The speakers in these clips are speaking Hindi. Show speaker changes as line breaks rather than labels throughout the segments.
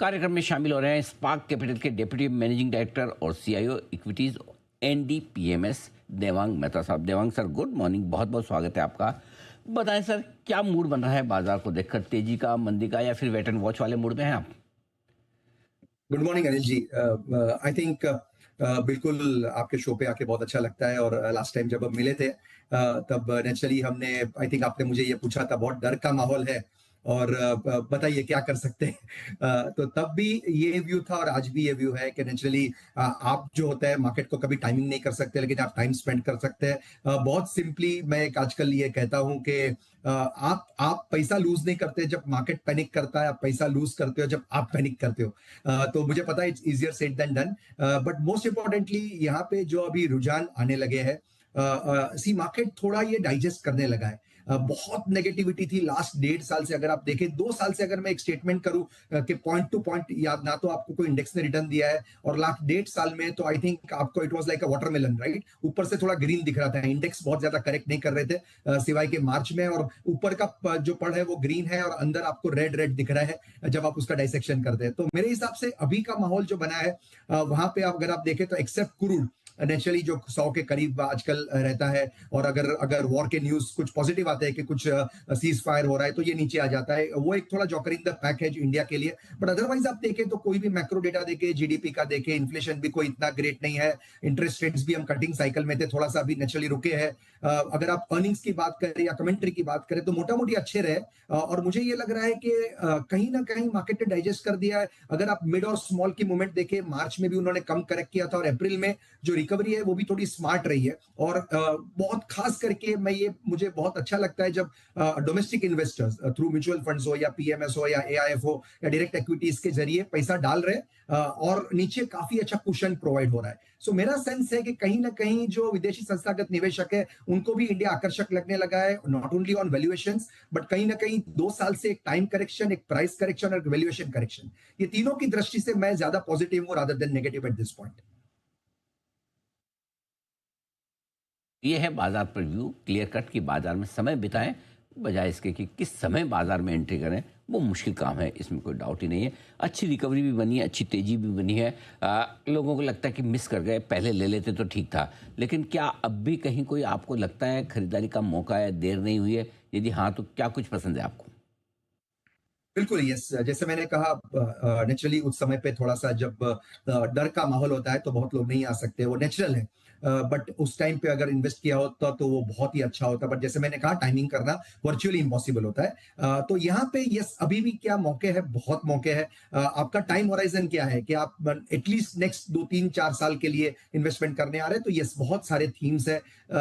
कार्यक्रम में शामिल हो रहे हैं स्पार्क कैपिटल के डिप्टी मैनेजिंग डायरेक्टर और सीआईओ इक्विटीज एनडीपीएमएस देवांग मेहता साहब। देवांग सर, गुड मॉर्निंग, बहुत बहुत स्वागत है आपका। बताएं सर, क्या मूड बन रहा है बाजार को देखकर, तेजी का, मंदी का, या फिर वेट एंड वॉच वाले मूड में हैं आप?
Good morning Anil ji. I think बिल्कुल आपके शो पे आके बहुत अच्छा लगता है। और लास्ट टाइम जब हम मिले थे तब नेचुरली हमने, आई थिंक आपने मुझे ये पूछा था, बहुत डर का माहौल है और बताइए क्या कर सकते हैं। तो तब भी ये व्यू था और आज भी ये व्यू है कि नेचुरली आप जो होता है मार्केट को कभी टाइमिंग नहीं कर सकते, लेकिन आप टाइम स्पेंड कर सकते हैं। बहुत सिंपली मैं एक आजकल ये कहता हूं कि आप पैसा लूज नहीं करते जब मार्केट पैनिक करता है, आप पैसा लूज करते हो जब आप पैनिक करते हो। तो मुझे पता है it's easier said than done, but most importantly यहाँ पे जो अभी रुझान आने लगे हैं, सी मार्केट थोड़ा ये डाइजेस्ट करने लगा है। बहुत नेगेटिविटी थी लास्ट 1.5 साल से। अगर आप देखें 2 साल से, अगर मैं एक स्टेटमेंट करूं कि पॉइंट टू पॉइंट याद ना तो आपको कोई इंडेक्स ने रिटर्न दिया है, और लास्ट 1.5 साल में तो आई थिंक आपको it was like a watermelon, right. ऊपर से थोड़ा ग्रीन दिख रहा था, इंडेक्स बहुत ज्यादा करेक्ट नहीं कर रहे थे सिवाय के मार्च में, और ऊपर का जो पढ़ है वो ग्रीन है और अंदर आपको रेड रेड दिख रहा है जब आप उसका डाइसेक्शन करते हैं। तो मेरे हिसाब से अभी का माहौल जो बना है वहां पे अगर आप देखें तो एक्सेप्ट क्रूड नेचुरली जो 100 के करीब आजकल रहता है, और अगर अगर वॉर के न्यूज कुछ पॉजिटिव आते हैं कि कुछ सीज फायर हो रहा है तो ये नीचे आ जाता है। वो एक थोड़ा जॉकर इन द पैक है इंडिया के लिए। बट अदरवाइज आप देखें तो कोई भी मैक्रो डेटा देखे, जीडीपी का देखे, इन्फ्लेशन भी कोई इतना ग्रेट नहीं है, इंटरेस्ट रेट्स भी हम कटिंग साइकिल में थे, थोड़ा सा अभी नेचुरली रुके हैं। अगर आप अर्निंग्स की बात करें या कमेंट्री की बात करें तो मोटा मोटी अच्छे रहे। और मुझे ये लग रहा है कि कहीं ना कहीं मार्केट ने डाइजेस्ट कर दिया है। अगर आप मिड और स्मॉल की मूवमेंट देखें, मार्च में भी उन्होंने कम करेक्ट किया था, और अप्रैल में जो रिकवरी है वो भी थोड़ी स्मार्ट रही है। और बहुत खास करके मुझे बहुत अच्छा लगता है जब domestic investors through mutual funds हो या पीएमएस हो या एआईएफ हो या डायरेक्ट एक्विटीज के जरिए पैसा डाल रहे और नीचे काफी अच्छा कुशन प्रोवाइड हो रहा है। सो मेरा सेंस है कि कहीं ना कहीं जो विदेशी संस्थागत निवेशक है उनको भी इंडिया आकर्षक लगने लगा है, not only on valuations but कहीं ना कहीं 2 साल से एक टाइम करेक्शन, एक प्राइस करेक्शन और एक वैल्यूएशन करेक्शन, ये तीनों की दृष्टि से मैं ज्यादा पॉजिटिव हूं rather than negative at this point.
ये है बाजार पर व्यू, क्लियर कट की बाजार में समय बिताएं, बजाय इसके कि किस समय बाजार में एंट्री करें। वो मुश्किल काम है, इसमें कोई डाउट ही नहीं है। अच्छी रिकवरी भी बनी है, अच्छी तेजी भी बनी है। लोगों को लगता है कि मिस कर गए, पहले ले लेते तो ठीक था। लेकिन क्या अब भी कहीं कोई आपको लगता है खरीदारी का मौका है, देर नहीं हुई है? यदि हाँ तो क्या कुछ पसंद है आपको?
बिल्कुल यस, जैसे मैंने कहा नेचुरली उस समय पे थोड़ा सा जब डर का माहौल होता है तो बहुत लोग नहीं आ सकते, वो नेचुरल है। बट उस टाइम पे अगर इन्वेस्ट किया होता तो वो बहुत ही अच्छा होता। बट जैसे मैंने कहा टाइमिंग करना वर्चुअली इम्पॉसिबल होता है। तो यहाँ पे यस अभी भी क्या मौके हैं, बहुत मौके हैं। आपका टाइम होराइजन क्या है कि आप एटलीस्ट नेक्स्ट 2 3 4 साल के लिए इन्वेस्टमेंट करने आ रहे हैं, तो यस बहुत सारे थीम्स है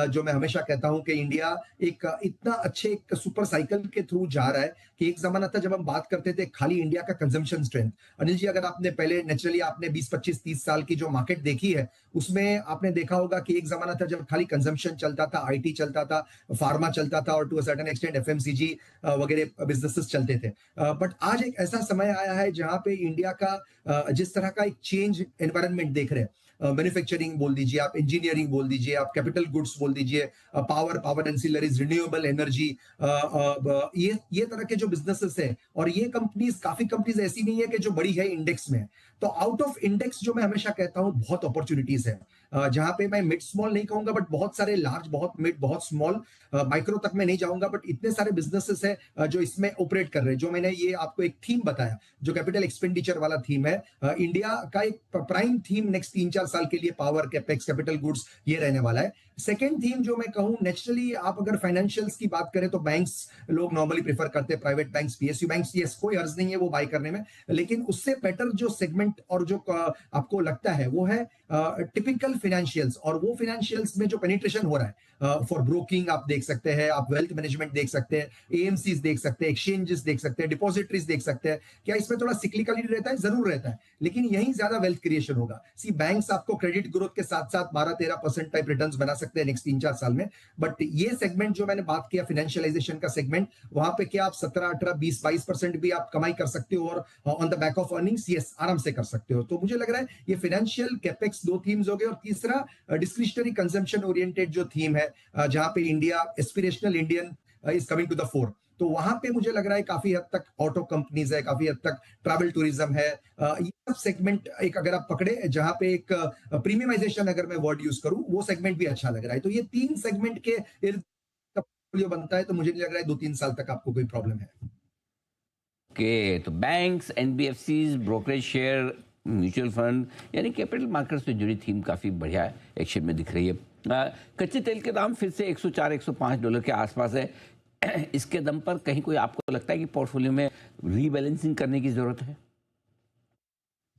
जो मैं हमेशा कहता हूं कि इंडिया एक इतना अच्छे एक सुपर साइकिल के थ्रू जा रहा है कि एक जमाना था जब हम बात करते थे खाली इंडिया का कंजम्पशन स्ट्रेंथ। अनिल जी, अगर आपने पहले नेचुरली आपने 20 25 30 साल की जो मार्केट देखी है उसमें आपने देखा होगा कि एक जमाना था जब खाली कंजम्पशन चलता था, आईटी चलता था, फार्मा चलता था और to a certain extent FMCG वगैरह बिजनेसेस चलते थे। बट आज एक ऐसा समय आया है जहां पे इंडिया का जिस तरह का एक चेंज एनवायरनमेंट देख रहे हैं, मैन्युफैक्चरिंग बोल दीजिए आप, इंजीनियरिंग बोल दीजिए आप, कैपिटल गुड्स बोल दीजिए, पावर एंसिलरीज, रिन्यूएबल एनर्जी, ये तरह के जो बिजनेसेस है, और ये कंपनीज, काफी कंपनीज ऐसी नहीं है कि जो बड़ी है इंडेक्स में। तो आउट ऑफ इंडेक्स जो मैं हमेशा कहता हूं बहुत अपॉर्चुनिटीज है, जहां पे मैं मिड स्मॉल नहीं कहूंगा बट बहुत सारे लार्ज, बहुत मिड, बहुत स्मॉल, माइक्रो तक मैं नहीं जाऊंगा, बट इतने सारे बिजनेसेस है जो इसमें ऑपरेट कर रहे हैं। जो मैंने ये आपको एक थीम बताया जो कैपिटल एक्सपेंडिचर वाला थीम है, इंडिया का एक प्राइम थीम नेक्स्ट 3 4 साल के लिए पावर, कैपेक्स, कैपिटल गुड्स ये रहने वाला है। सेकेंड थीम जो मैं कहूं, नेचुरली आप अगर फाइनेंशियल्स की बात करें तो बैंक्स लोग नॉर्मली प्रेफर करते हैं, प्राइवेट बैंक्स, पीएसयू बैंक्स, ये कोई अर्ज नहीं है वो बाय करने में। लेकिन उससे बेटर जो सेगमेंट और जो आपको लगता है वो है टिपिकल फाइनेंशियल्स, और वो फाइनेंशियल्स में जो पेनिट्रेशन हो रहा है फॉर ब्रोकिंग आप देख सकते हैं, आप वेल्थ मैनेजमेंट देख सकते हैं, एएमसीज देख सकते हैं, एक्सचेंजेस देख सकते हैं, डिपॉजिटरीज देख सकते हैं। क्या इसमें थोड़ा सिक्लिकलिटी रहता है? जरूर रहता है, लेकिन यही ज्यादा वेल्थ क्रिएशन होगा। सी बैंक्स आपको क्रेडिट ग्रोथ के साथ साथ 12 13% टाइप रिटर्न्स बना सकते हैं नेक्स्ट 3 4 साल में। बट ये सेगमेंट जो मैंने बात किया फाइनेंशियलाइजेशन का सेगमेंट, वहां पे क्या आप 17 18 20 22% भी आप कमाई कर सकते हो, और on the back of earnings yes आराम से कर सकते हो। तो मुझे लग रहा है ये फाइनेंशियल कैपेक्स 2 थीम्स हो गए, और तीसरा डिस्क्रिशनरी कंजम्पशन ओरिएंटेड जो थीम है, जहां पे India aspirational Indian is coming to the fore. तो वहां पे मुझे लग रहा है काफी हद तक ऑटो कंपनीज है, काफी हद तक ट्रैवल टूरिज्म है, ये सब सेगमेंट एक अगर आप पकड़े जहां पे एक प्रीमियमाइजेशन अगर मैं वर्ड यूज करूं, वो सेगमेंट भी अच्छा लग रहा है। तो ये 3 सेगमेंट के इर्द पोर्टफोलियो बनता है, तो मुझे नहीं लग रहा है 2-3 साल तक आपको कोई प्रॉब्लम है।
ओके, तो banks, NBFCs, brokerage share, mutual fund, यानी कैपिटल मार्केट्स से जुड़ी थीम काफ़ी बढ़िया एक्शन में दिख रही है। कच्चे तेल के दाम फिर से 104-105 डॉलर के आसपास है। इसके दम पर कहीं कोई आपको लगता है कि पोर्टफोलियो में रीबैलेंसिंग करने की ज़रूरत है?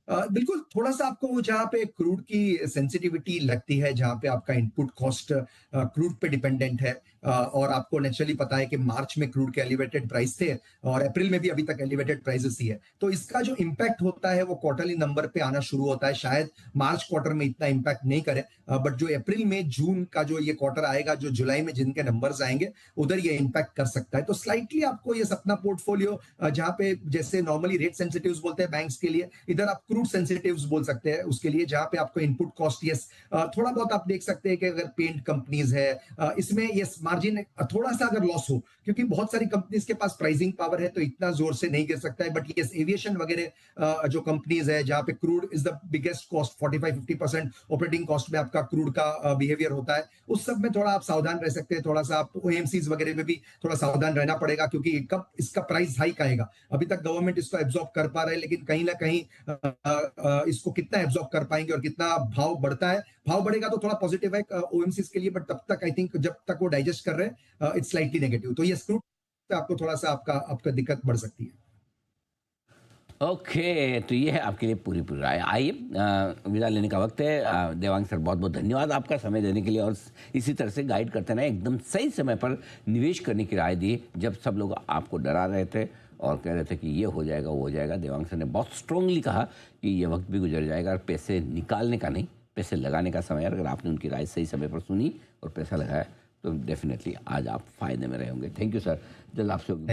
बिल्कुल, थोड़ा-सा आपको वो जहाँ पे क्रूड की सेंसिटिविटी लगती है, जहाँ पे आपका इनपुट कॉस्ट क्रूड पे डिपेंडेंट है, और आपको नेचुरली पता है कि मार्च में क्रूड के एलिवेटेड प्राइस थे और अप्रैल में भी अभी तक एलिवेटेड प्राइसेस ही है। तो इसका जो इम्पैक्ट होता है वो क्वार्टरली नंबर पे आना शुरू होता है। शायद मार्च क्वार्टर में इतना इम्पैक्ट नहीं करे, बट जो अप्रैल में, जून का जो ये क्वार्टर आएगा, जो जुलाई में जिनके नंबर्स आएंगे, उधर ये इम्पैक्ट कर सकता है। तो स्लाइटली आपको ये अपना पोर्टफोलियो जहाँ पे जैसे नॉर्मली रेट सेंसिटिव्स बोलते हैं बैंक्स के लिए, इधर आप क्रूड सेंसिटिव्स बोल सकते हैं उसके लिए, जहां पे आपको इनपुट कॉस्ट यस थोड़ा बहुत आप देख सकते हैं कि अगर पेंट कंपनीज है, इसमें यस मार्जिन थोड़ा सा अगर लॉस हो, क्योंकि बहुत सारी कंपनीज के पास प्राइसिंग पावर है, तो इतना जोर से नहीं गिर सकता है। बट यस एविएशन वगैरह जो कंपनीज है, जहां पे crude is the biggest cost, 45-50% operating cost में आपका क्रूड का बिहेवियर होता है, उस सब में थोड़ा आप सावधान रह सकते हैं। थोड़ा सा आप ओएमसीज वगैरह में भी थोड़ा सावधान रहना पड़ेगा, क्योंकि कब इसका प्राइस हाइक आएगा। अभी तक गवर्नमेंट इसको एब्जॉर्ब कर पा रहा है, लेकिन कहीं ना कहीं इसको कितना एब्जॉर्ब कर पाएंगे और कितना भाव बढ़ता है। भाव बढ़ेगा तो थोड़ा पॉजिटिव है ओएमसीज के लिए, बट तब तक आई थिंक जब तक वो डाइजेस्ट कर रहे हैं इट्स स्लाइटली नेगेटिव। तो ये स्क्रूड पे आपको थोड़ा सा आपका दिक्कत बढ़ सकती है।
ओके, तो ये है आपके लिए पूरी पूरी राय। आइए, विदा लेने का वक्त है। देवांग सर, बहुत बहुत धन्यवाद आपका समय देने के लिए, और इसी तरह से गाइड करते रहे। एकदम सही समय पर निवेश करने की राय दी, जब सब लोग आपको डरा रहे थे और कह रहे थे कि ये हो जाएगा, वो हो जाएगा। देवांग सर ने बहुत स्ट्रांगली कहा कि ये वक्त भी गुजर जाएगा, और पैसे निकालने का नहीं, पैसे लगाने का समय है। अगर आपने उनकी राय सही समय पर सुनी और पैसा लगाया, तो डेफिनेटली आज आप फायदे में रहे होंगे। थैंक यू सर, जल्द आपसे होगी।